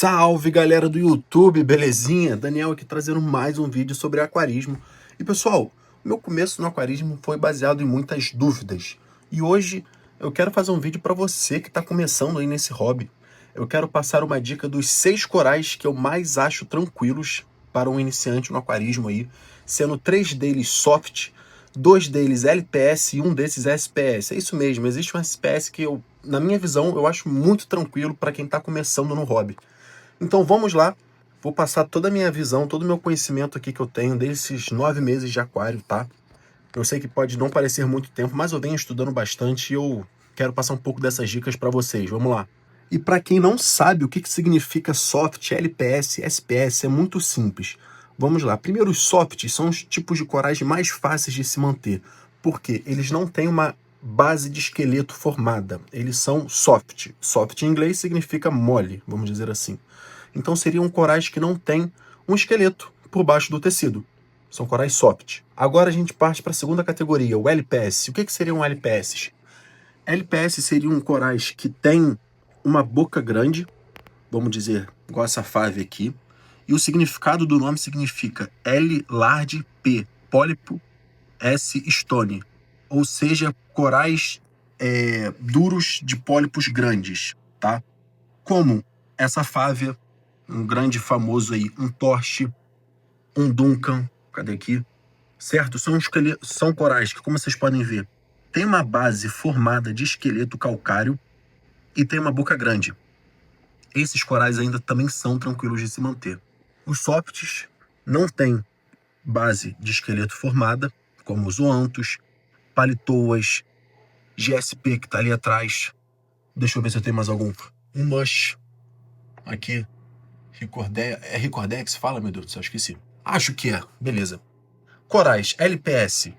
Salve galera do YouTube, belezinha? Daniel aqui trazendo mais um vídeo sobre aquarismo. E pessoal, meu começo no aquarismo foi baseado em muitas dúvidas. E hoje eu quero fazer um vídeo para você que está começando aí nesse hobby. Eu quero passar uma dica dos 6 corais que eu mais acho tranquilos para um iniciante no aquarismo aí, sendo 3 deles soft, 2 deles LPS e um desses SPS. É isso mesmo, existe um SPS que na minha visão, eu acho muito tranquilo para quem está começando no hobby. Então vamos lá, vou passar toda a minha visão, todo o meu conhecimento aqui que eu tenho desses 9 meses de aquário, tá? Eu sei que pode não parecer muito tempo, mas eu venho estudando bastante e eu quero passar um pouco dessas dicas para vocês, vamos lá. E para quem não sabe o que significa soft, LPS, SPS, é muito simples. Vamos lá, primeiro os softs são os tipos de corais mais fáceis de se manter, porque eles não têm uma base de esqueleto formada, eles são soft. Soft em inglês significa mole, vamos dizer assim. Então seriam corais que não têm um esqueleto por baixo do tecido. São corais soft. Agora a gente parte para a segunda categoria, o LPS. O que seriam LPS? LPS seriam corais que têm uma boca grande, vamos dizer, igual essa fave aqui, e o significado do nome significa L large P, pólipo, S stone, ou seja, corais duros de pólipos grandes, tá? Como essa fávea, um grande famoso aí, um torche, um Duncan, cadê aqui? Certo? São corais que, como vocês podem ver, tem uma base formada de esqueleto calcário e tem uma boca grande. Esses corais ainda também são tranquilos de se manter. Os softs não têm base de esqueleto formada, como os zoanthus, palitoas, GSP que está ali atrás. Deixa eu ver se eu tenho mais algum. Um mush. Aqui. É Ricordex? Fala, meu Deus do céu, esqueci. Acho que é. Beleza. Corais LPS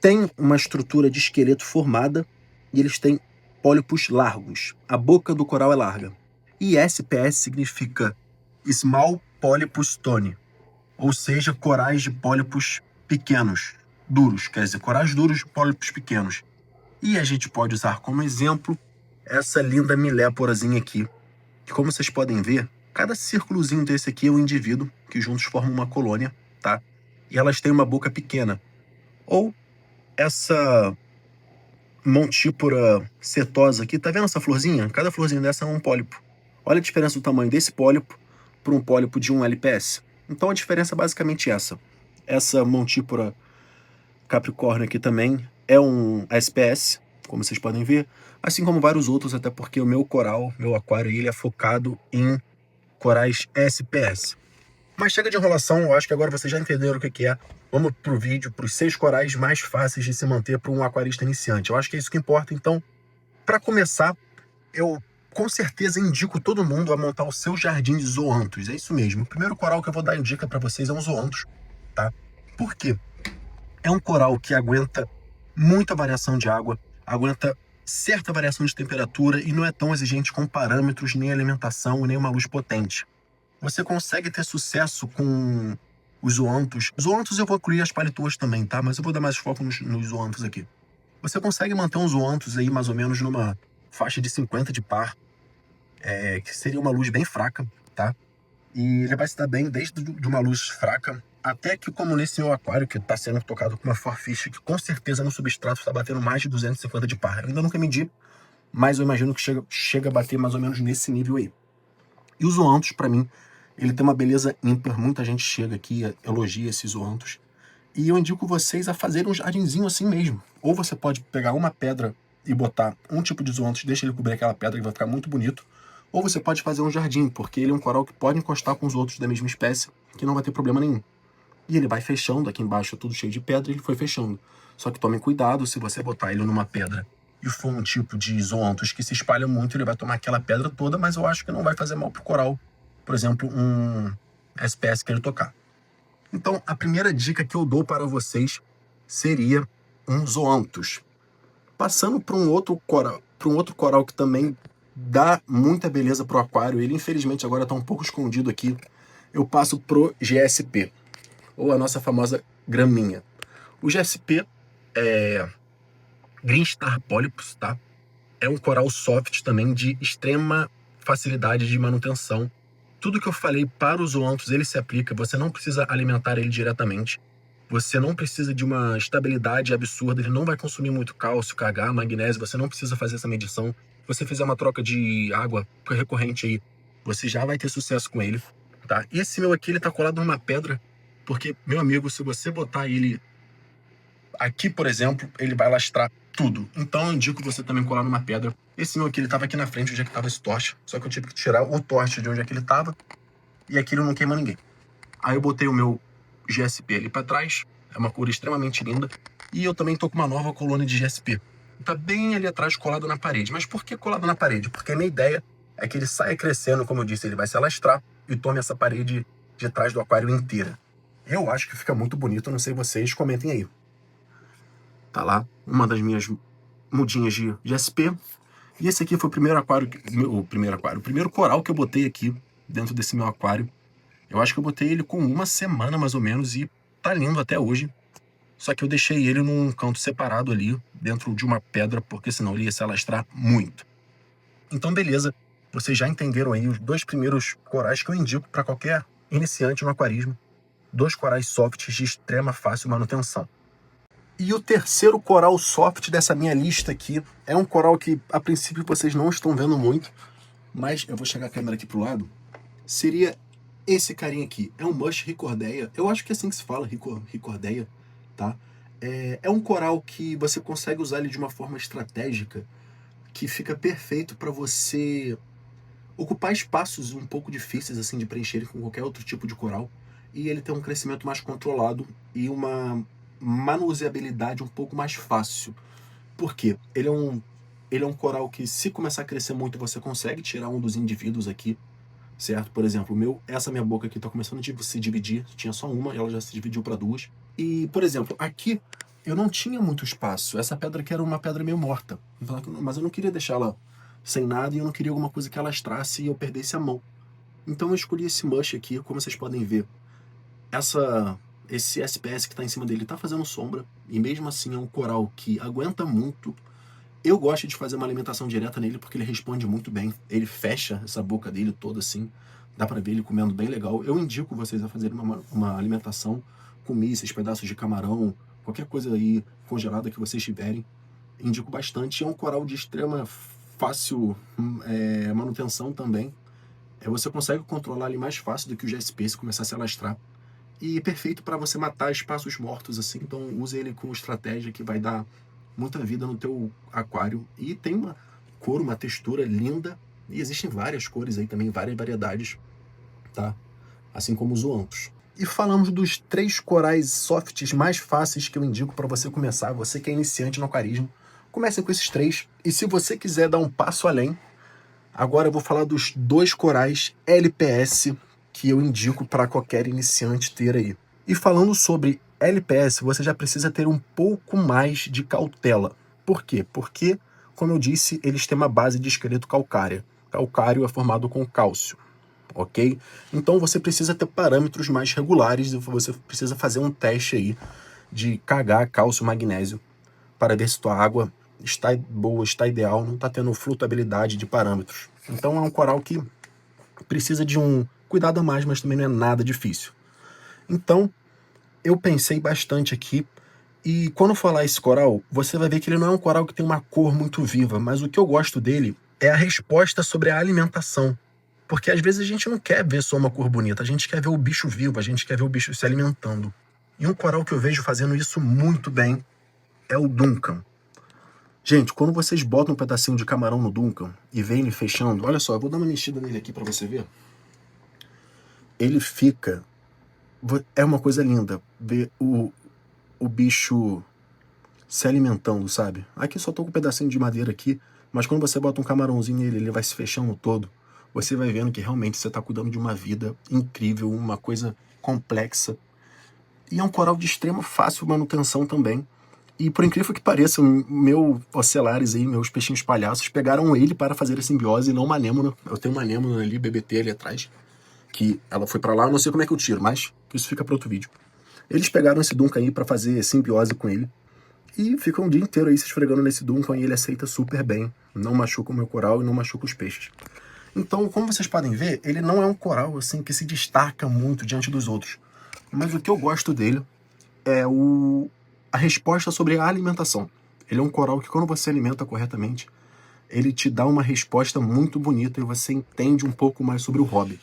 tem uma estrutura de esqueleto formada e eles têm pólipos largos. A boca do coral é larga. E SPS significa Small Polypus Stone, ou seja, corais de pólipos pequenos, duros, quer dizer, corais duros de pólipos pequenos. E a gente pode usar como exemplo essa linda miléporazinha aqui, que como vocês podem ver, cada círculozinho desse aqui é um indivíduo que juntos formam uma colônia, tá? E elas têm uma boca pequena. Ou essa Montípora setosa aqui, tá vendo essa florzinha? Cada florzinha dessa é um pólipo. Olha a diferença do tamanho desse pólipo para um pólipo de um LPS. Então a diferença é basicamente essa. Essa Montípora capricórnio aqui também é um SPS, como vocês podem ver, assim como vários outros, até porque o meu coral, meu aquário, ele é focado em corais SPS. Mas chega de enrolação, eu acho que agora vocês já entenderam o que é. Vamos pro vídeo, para os 6 corais mais fáceis de se manter para um aquarista iniciante. Eu acho que é isso que importa. Então, para começar, eu com certeza indico todo mundo a montar o seu jardim de zoanthus. É isso mesmo. O primeiro coral que eu vou dar dica para vocês é um zoanthus, tá? Por quê? É um coral que aguenta muita variação de água, aguenta certa variação de temperatura e não é tão exigente com parâmetros, nem alimentação, nem uma luz potente. Você consegue ter sucesso com os zoanthus. Zoanthus eu vou incluir as palitoas também, tá? Mas eu vou dar mais foco nos zoanthus aqui. Você consegue manter uns zoanthus aí mais ou menos numa faixa de 50 de par, que seria uma luz bem fraca, tá? E ele vai se dar bem desde de uma luz fraca até que, como nesse meu aquário, que está sendo tocado com uma Forfish, que com certeza no substrato está batendo mais de 250 de par. Eu ainda nunca medi, mas eu imagino que chega a bater mais ou menos nesse nível aí. E os zoanthus, para mim, ele tem uma beleza ímpar. Muita gente chega aqui e elogia esses zoanthus. E eu indico vocês a fazerem um jardinzinho assim mesmo. Ou você pode pegar uma pedra e botar um tipo de zoanthus, deixa ele cobrir aquela pedra que vai ficar muito bonito. Ou você pode fazer um jardim, porque ele é um coral que pode encostar com os outros da mesma espécie, que não vai ter problema nenhum. E ele vai fechando, aqui embaixo é tudo cheio de pedra, e ele foi fechando. Só que tomem cuidado, se você botar ele numa pedra e for um tipo de zoanthus que se espalha muito, ele vai tomar aquela pedra toda, mas eu acho que não vai fazer mal pro coral. Por exemplo, um SPS que ele tocar. Então, a primeira dica que eu dou para vocês seria um zoanthus. Passando para um outro coral que também dá muita beleza pro aquário, ele infelizmente agora está um pouco escondido aqui, eu passo pro GSP, ou a nossa famosa graminha. O GSP é Green Star Polypus, tá? É um coral soft também de extrema facilidade de manutenção tudo que eu falei para os zoanthus, ele se aplica. Você não precisa alimentar ele diretamente. Você não precisa de uma estabilidade absurda. Ele não vai consumir muito cálcio, KH, magnésio. Você não precisa fazer essa medição. Se você fizer uma troca de água recorrente aí, você já vai ter sucesso com ele, tá? Esse meu aqui, ele tá colado numa pedra, porque, meu amigo, se você botar ele aqui, por exemplo, ele vai lastrar tudo. Então eu indico você também colar numa pedra. Esse meu aqui, ele tava aqui na frente, onde é que tava esse torche. Só que eu tive que tirar o torche de onde é que ele tava. E aqui ele não queima ninguém. Aí eu botei o meu GSP ali pra trás. É uma cor extremamente linda. E eu também tô com uma nova colônia de GSP. Tá bem ali atrás, colado na parede. Mas por que colado na parede? Porque a minha ideia é que ele saia crescendo, como eu disse, ele vai se alastrar e tome essa parede de trás do aquário inteira. Eu acho que fica muito bonito, não sei vocês, comentem aí. Tá lá, uma das minhas mudinhas de GSP. E esse aqui foi o primeiro aquário, o primeiro coral que eu botei aqui dentro desse meu aquário. Eu acho que eu botei ele com uma semana mais ou menos e tá lindo até hoje. Só que eu deixei ele num canto separado ali, dentro de uma pedra, porque senão ele ia se alastrar muito. Então beleza, vocês já entenderam aí os dois primeiros corais que eu indico para qualquer iniciante no aquarismo. 2 corais softs de extrema fácil manutenção. E o terceiro coral soft dessa minha lista aqui é um coral que a princípio vocês não estão vendo muito, mas eu vou chegar a câmera aqui pro lado. Seria esse carinha aqui. É um Mush Ricordeia. Eu acho que é assim que se fala, Ricordeia, tá? É um coral que você consegue usar ele de uma forma estratégica, que fica perfeito para você ocupar espaços um pouco difíceis assim de preencher com qualquer outro tipo de coral. E ele tem um crescimento mais controlado e uma manuseabilidade um pouco mais fácil. Por quê? Ele é um coral que, se começar a crescer muito, você consegue tirar um dos indivíduos aqui, certo? Por exemplo, essa minha boca aqui está começando a se dividir. Tinha só uma, ela já se dividiu para 2. E, por exemplo, aqui eu não tinha muito espaço. Essa pedra aqui era uma pedra meio morta. Mas eu não queria deixá-la sem nada e eu não queria alguma coisa que alastrasse e eu perdesse a mão. Então eu escolhi esse Mush aqui, como vocês podem ver. Esse SPS que está em cima dele está fazendo sombra, e mesmo assim é um coral que aguenta muito. Eu gosto de fazer uma alimentação direta nele porque ele responde muito bem. Ele fecha essa boca dele toda assim, dá para ver ele comendo bem legal. Eu indico vocês a fazerem uma alimentação com mísseis, pedaços de camarão, qualquer coisa aí congelada que vocês tiverem. Indico bastante. É um coral de extrema fácil manutenção também. Você consegue controlar ele mais fácil do que o GSP se começar a se alastrar. E perfeito para você matar espaços mortos assim, então use ele com estratégia que vai dar muita vida no teu aquário. E tem uma cor, uma textura linda, e existem várias cores aí também, várias variedades, tá? Assim como os zoanthus. E falamos dos 3 corais softs mais fáceis que eu indico para você começar, você que é iniciante no aquarismo. Comecem com esses 3, e se você quiser dar um passo além, agora eu vou falar dos 2 corais LPS, que eu indico para qualquer iniciante ter aí. E falando sobre LPS, você já precisa ter um pouco mais de cautela. Por quê? Porque, como eu disse, eles têm uma base de esqueleto calcária. Calcário é formado com cálcio, ok? Então você precisa ter parâmetros mais regulares e você precisa fazer um teste aí de KH, cálcio, magnésio, para ver se tua água está boa, está ideal, não está tendo flutuabilidade de parâmetros. Então é um coral que precisa de um cuidado a mais, mas também não é nada difícil. Então, eu pensei bastante aqui, e quando falar esse coral, você vai ver que ele não é um coral que tem uma cor muito viva, mas o que eu gosto dele é a resposta sobre a alimentação. Porque às vezes a gente não quer ver só uma cor bonita, a gente quer ver o bicho vivo, a gente quer ver o bicho se alimentando. E um coral que eu vejo fazendo isso muito bem é o Duncan. Gente, quando vocês botam um pedacinho de camarão no Duncan e vem ele fechando, olha só, eu vou dar uma mexida nele aqui pra você ver. Ele fica... É uma coisa linda ver o bicho se alimentando, sabe? Aqui só tô com um pedacinho de madeira aqui, mas quando você bota um camarãozinho nele, ele vai se fechando todo. Você vai vendo que realmente você tá cuidando de uma vida incrível, uma coisa complexa. E é um coral de extrema fácil manutenção também. E por incrível que pareça, meus ocelares aí, meus peixinhos palhaços, pegaram ele para fazer a simbiose e não uma anêmona. Eu tenho uma anêmona ali, BBT ali atrás, que ela foi pra lá, eu não sei como é que eu tiro, mas isso fica para outro vídeo. Eles pegaram esse Duncan aí para fazer simbiose com ele e ficam o dia inteiro aí se esfregando nesse Duncan e ele aceita super bem. Não machuca o meu coral e não machuca os peixes. Então, como vocês podem ver, ele não é um coral assim que se destaca muito diante dos outros. Mas o que eu gosto dele é a resposta sobre a alimentação. Ele é um coral que, quando você alimenta corretamente, ele te dá uma resposta muito bonita e você entende um pouco mais sobre o hobby.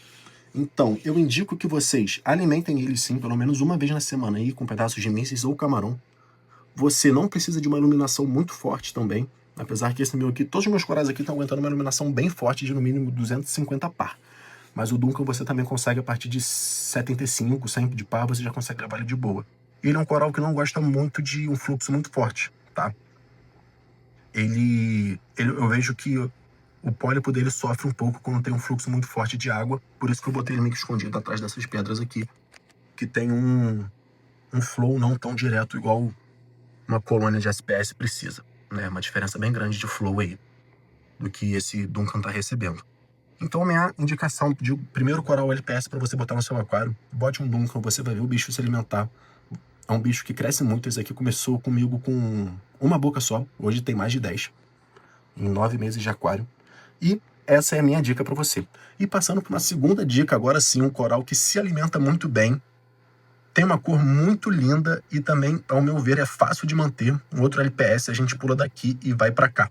Então, eu indico que vocês alimentem ele sim, pelo menos uma vez na semana aí, com pedaços de mísseis ou camarão. Você não precisa de uma iluminação muito forte também, apesar que esse meu aqui, todos os meus corais aqui estão aguentando uma iluminação bem forte de no mínimo 250 par. Mas o Duncan você também consegue a partir de 75, 100 de par, você já consegue gravar ele de boa. E ele é um coral que não gosta muito de um fluxo muito forte, tá? Eu vejo que o pólipo dele sofre um pouco quando tem um fluxo muito forte de água, por isso que eu botei ele meio que escondido atrás dessas pedras aqui, que tem um flow não tão direto igual uma colônia de SPS precisa, né? Uma diferença bem grande de flow aí, do que esse Duncan tá recebendo. Então, a minha indicação de primeiro coral LPS para você botar no seu aquário, bote um Duncan, você vai ver o bicho se alimentar. É um bicho que cresce muito. Esse aqui começou comigo com uma boca só, hoje tem mais de 10, em 9 meses de aquário. E essa é a minha dica para você. E passando para uma segunda dica, agora sim, um coral que se alimenta muito bem, tem uma cor muito linda e também, ao meu ver, é fácil de manter. Um outro LPS, a gente pula daqui e vai para cá.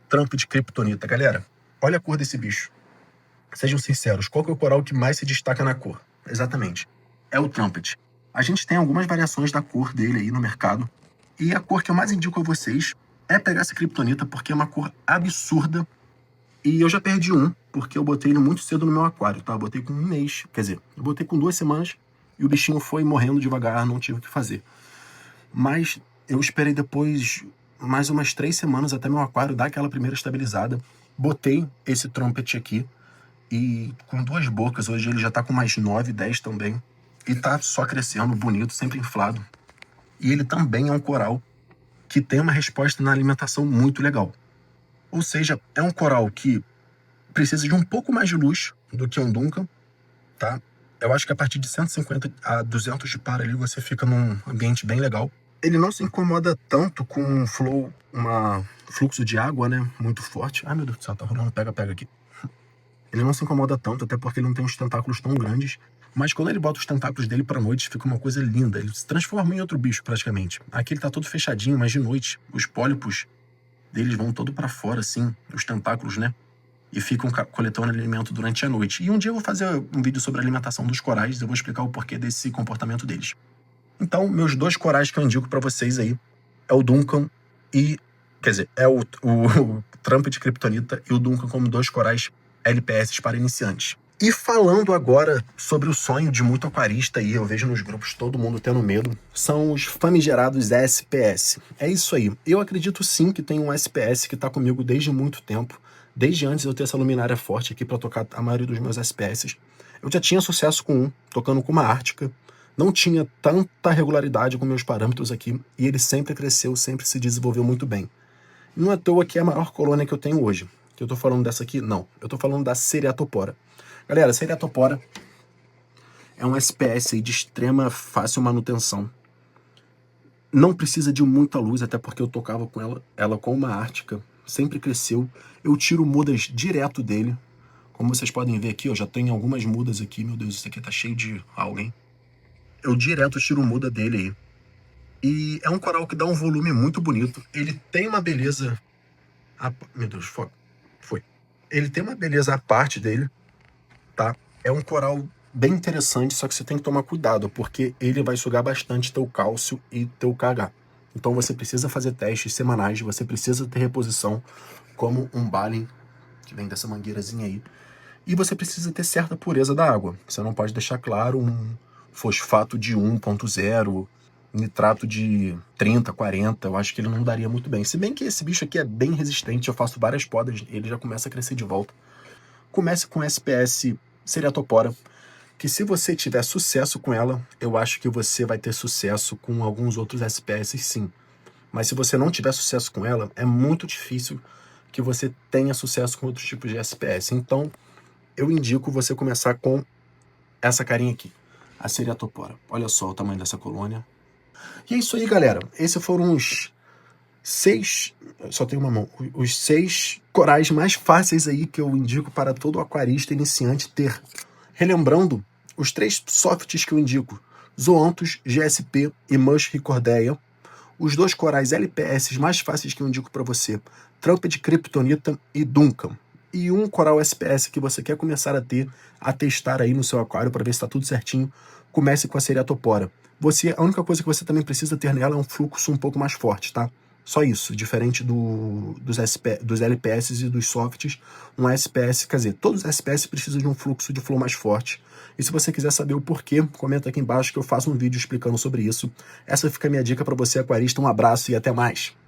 Trumpet Kryptonita. Galera, olha a cor desse bicho. Sejam sinceros, qual que é o coral que mais se destaca na cor? Exatamente, é o Trumpet. A gente tem algumas variações da cor dele aí no mercado, e a cor que eu mais indico a vocês é pegar essa Kryptonita, porque é uma cor absurda, e eu já perdi um, porque eu botei ele muito cedo no meu aquário, tá? Eu botei com um mês, quer dizer, eu botei com 2 semanas, e o bichinho foi morrendo devagar, não tive o que fazer. Mas eu esperei depois mais umas 3 semanas até meu aquário dar aquela primeira estabilizada, botei esse Trumpet aqui, e com 2 bocas, hoje ele já tá com mais 9, 10 também. E tá só crescendo, bonito, sempre inflado. E ele também é um coral que tem uma resposta na alimentação muito legal. Ou seja, é um coral que precisa de um pouco mais de luz do que um Duncan, tá? Eu acho que a partir de 150 a 200 de par ali você fica num ambiente bem legal. Ele não se incomoda tanto com um flow, fluxo de água, né, muito forte. Ai, meu Deus do céu, tá rolando pega-pega aqui. Ele não se incomoda tanto, até porque ele não tem os tentáculos tão grandes. Mas quando ele bota os tentáculos dele pra noite, fica uma coisa linda. Ele se transforma em outro bicho, praticamente. Aqui ele tá todo fechadinho, mas de noite, os pólipos deles vão todo pra fora, assim, os tentáculos, né? E ficam coletando alimento durante a noite. E um dia eu vou fazer um vídeo sobre a alimentação dos corais, eu vou explicar o porquê desse comportamento deles. Então, meus 2 corais que eu indico pra vocês aí é o Duncan e... Quer dizer, é o Trumpet Kryptonita e o Duncan como 2 corais LPS para iniciantes. E falando agora sobre o sonho de muito aquarista aí, eu vejo nos grupos todo mundo tendo medo, são os famigerados SPS. É isso aí. Eu acredito sim que tem um SPS que está comigo desde muito tempo, desde antes de eu ter essa luminária forte aqui para tocar a maioria dos meus SPS. Eu já tinha sucesso com um, tocando com uma Ártica, não tinha tanta regularidade com meus parâmetros aqui, e ele sempre cresceu, sempre se desenvolveu muito bem. Não é à toa que é a maior colônia que eu tenho hoje. Que eu tô falando dessa aqui? Não. Eu tô falando da Seriatopora. Galera, a Seriatopora é um SPS aí de extrema fácil manutenção. Não precisa de muita luz, até porque eu tocava com ela com uma Ártica. Sempre cresceu. Eu tiro mudas direto dele. Como vocês podem ver aqui, ó, já tem algumas mudas aqui. Meu Deus, isso aqui tá cheio de alga, hein? Eu direto tiro muda dele aí. E é um coral que dá um volume muito bonito. Ele tem uma beleza... Meu Deus, foco. Foi. Ele tem uma beleza à parte dele, tá? É um coral bem interessante, só que você tem que tomar cuidado, porque ele vai sugar bastante teu cálcio e teu KH. Então você precisa fazer testes semanais, você precisa ter reposição, como um Balin, que vem dessa mangueirazinha aí. E você precisa ter certa pureza da água. Você não pode deixar claro um fosfato de 1.0, nitrato de 30, 40, eu acho que ele não daria muito bem. Se bem que esse bicho aqui é bem resistente, eu faço várias podas, ele já começa a crescer de volta. Comece com SPS Seriatopora, que se você tiver sucesso com ela, eu acho que você vai ter sucesso com alguns outros SPS sim. Mas se você não tiver sucesso com ela, é muito difícil que você tenha sucesso com outros tipos de SPS. Então, eu indico você começar com essa carinha aqui, a Seriatopora. Olha só o tamanho dessa colônia. E é isso aí, galera. Esses foram os só tenho uma mão, os 6 corais mais fáceis aí que eu indico para todo aquarista iniciante ter. Relembrando, os 3 softs que eu indico, Zoanthus, GSP e Mush Ricordeia. Os 2 corais LPS mais fáceis que eu indico para você, Trumpet Kryptonita e Duncan. E um coral SPS que você quer começar a testar aí no seu aquário para ver se está tudo certinho, comece com a Seriatopora. A única coisa que você também precisa ter nela é um fluxo um pouco mais forte, tá? Só isso, diferente dos LPS e dos softs, um SPS, quer dizer, todos os SPS precisam de um fluxo de flow mais forte. E se você quiser saber o porquê, comenta aqui embaixo que eu faço um vídeo explicando sobre isso. Essa fica a minha dica para você, aquarista. Um abraço e até mais!